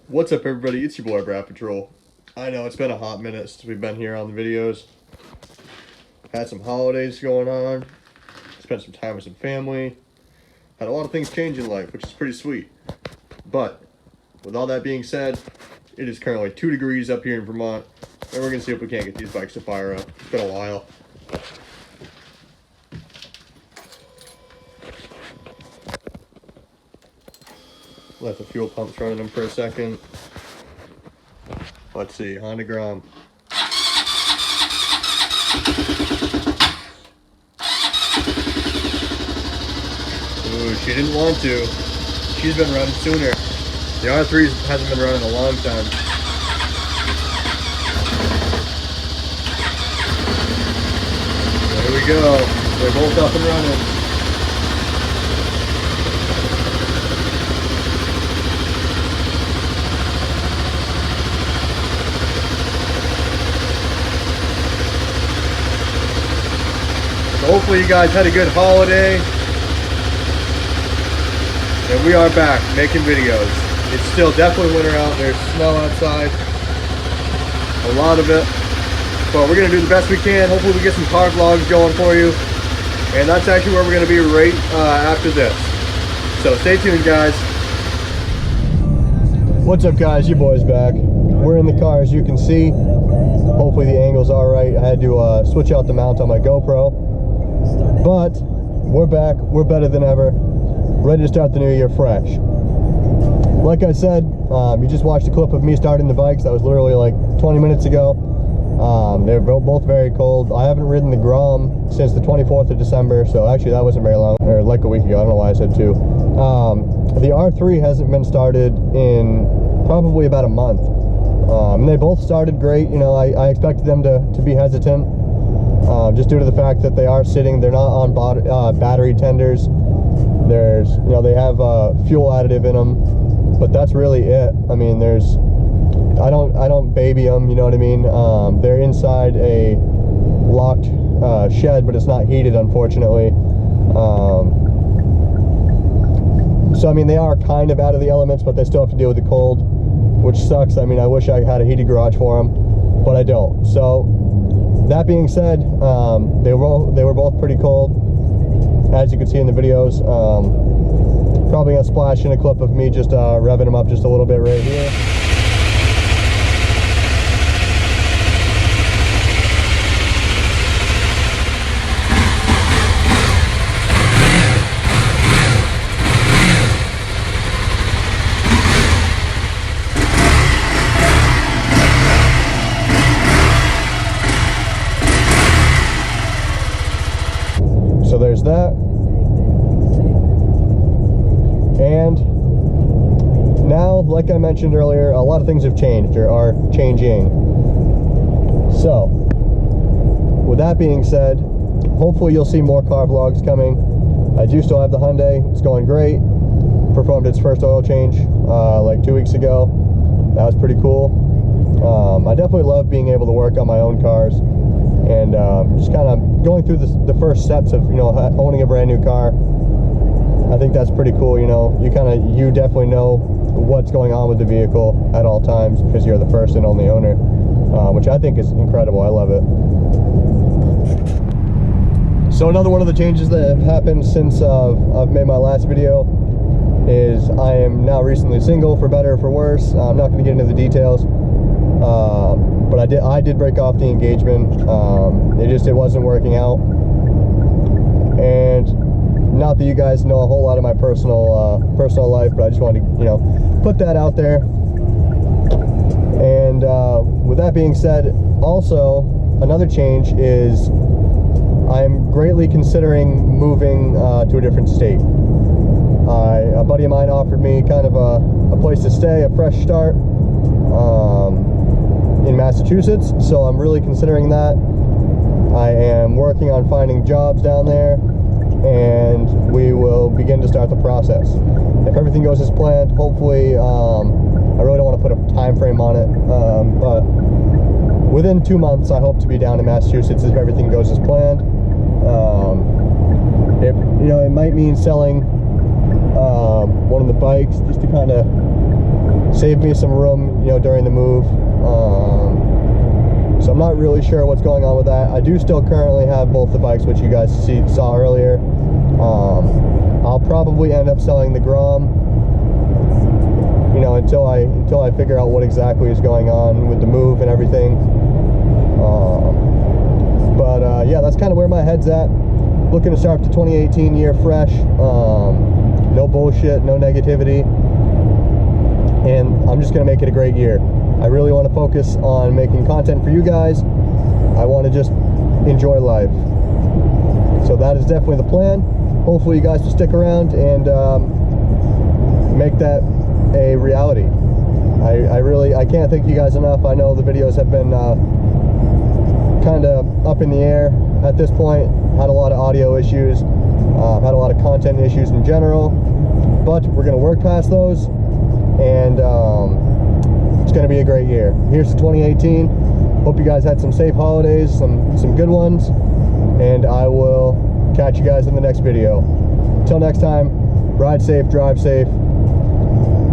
What's up, everybody? It's your boy Braappatrol. I know it's been a hot minute since we've been here on the videos. Had some holidays going on. Spent some time with some family. Had a lot of things change in life, which is pretty sweet. But with all that being said, it is currently 2 degrees up here in Vermont, and we're gonna see if we can't get these bikes to fire up. It's been a while. Let the fuel pumps run in them for a second. Let's see, Honda Grom. Ooh, she didn't want to. She's been running sooner. The R3 hasn't been running in a long time. There we go. They're both up and running. So hopefully you guys had a good holiday. And we are back making videos. It's still definitely winter out. There's snow outside. A lot of it. But we're going to do the best we can. Hopefully we get some car vlogs going for you. And that's actually where we're going to be right after this. So stay tuned, guys. What's up, guys? Your boy's back. We're in the car, as you can see. Hopefully the angle's alright. I had to switch out the mount on my GoPro. But we're back. We're better than ever. Ready to start the new year fresh. Like I said, you just watched a clip of me starting the bikes. That was literally like 20 minutes ago. They're both very cold. I haven't ridden the Grom since the 24th of December, so actually that wasn't very long, or like a week ago. I don't know why I said 2. The R3 hasn't been started in probably about a month. And they both started great. You know, I expected them to be hesitant, just due to the fact that they are sitting. They're not on battery tenders. There's, you know, they have fuel additive in them, but that's really it. I mean, I don't baby them, you know what I mean? They're inside a locked shed, but it's not heated, unfortunately. So I mean, they are kind of out of the elements, but they still have to deal with the cold, which sucks. I mean, I wish I had a heated garage for them, but I don't. So that being said, they were both pretty cold, as you can see in the videos. Probably gonna splash in a clip of me just revving them up just a little bit right here. So there's that. And now, like I mentioned earlier, a lot of things have changed or are changing. So with that being said, hopefully you'll see more car vlogs coming. I do still have the Hyundai. It's going great. Performed its first oil change like 2 weeks ago. That was pretty cool. I definitely love being able to work on my own cars, and just kind of going through the first steps of, you know, owning a brand new car. I think that's pretty cool. You know, you definitely know what's going on with the vehicle at all times because you're the first and only owner, which I think is incredible. I love it. So another one of the changes that have happened since I've made my last video is I am now recently single, for better or for worse. I'm not going to get into the details, but I did break off the engagement. It wasn't working out, and not that you guys know a whole lot of my personal life, but I just wanted to, you know, put that out there. And with that being said, also another change is I'm greatly considering moving to a different state. A buddy of mine offered me kind of a place to stay, a fresh start in Massachusetts, so I'm really considering that. I am working on finding jobs down there, and we will begin to start the process. If everything goes as planned, hopefully, I really don't want to put a time frame on it, but within 2 months I hope to be down in Massachusetts if everything goes as planned. It might mean selling one of the bikes just to kind of Saved me some room, you know, during the move. So I'm not really sure what's going on with that. I do still currently have both the bikes, which you guys saw earlier. I'll probably end up selling the Grom, you know, until I figure out what exactly is going on with the move and everything. But yeah, that's kind of where my head's at. Looking to start the 2018 year fresh. No bullshit, no negativity, and I'm just gonna make it a great year. I really want to focus on making content for you guys. I want to just enjoy life. So that is definitely the plan. Hopefully you guys will stick around and make that a reality. I can't thank you guys enough. I know the videos have been kind of up in the air at this point. Had a lot of audio issues, had a lot of content issues in general, but we're going to work past those, and it's going to be a great year. Here's to 2018. Hope you guys had some safe holidays, some good ones, and I will catch you guys in the next video. Until next time, ride safe, drive safe.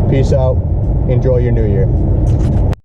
Peace out. Enjoy your new year.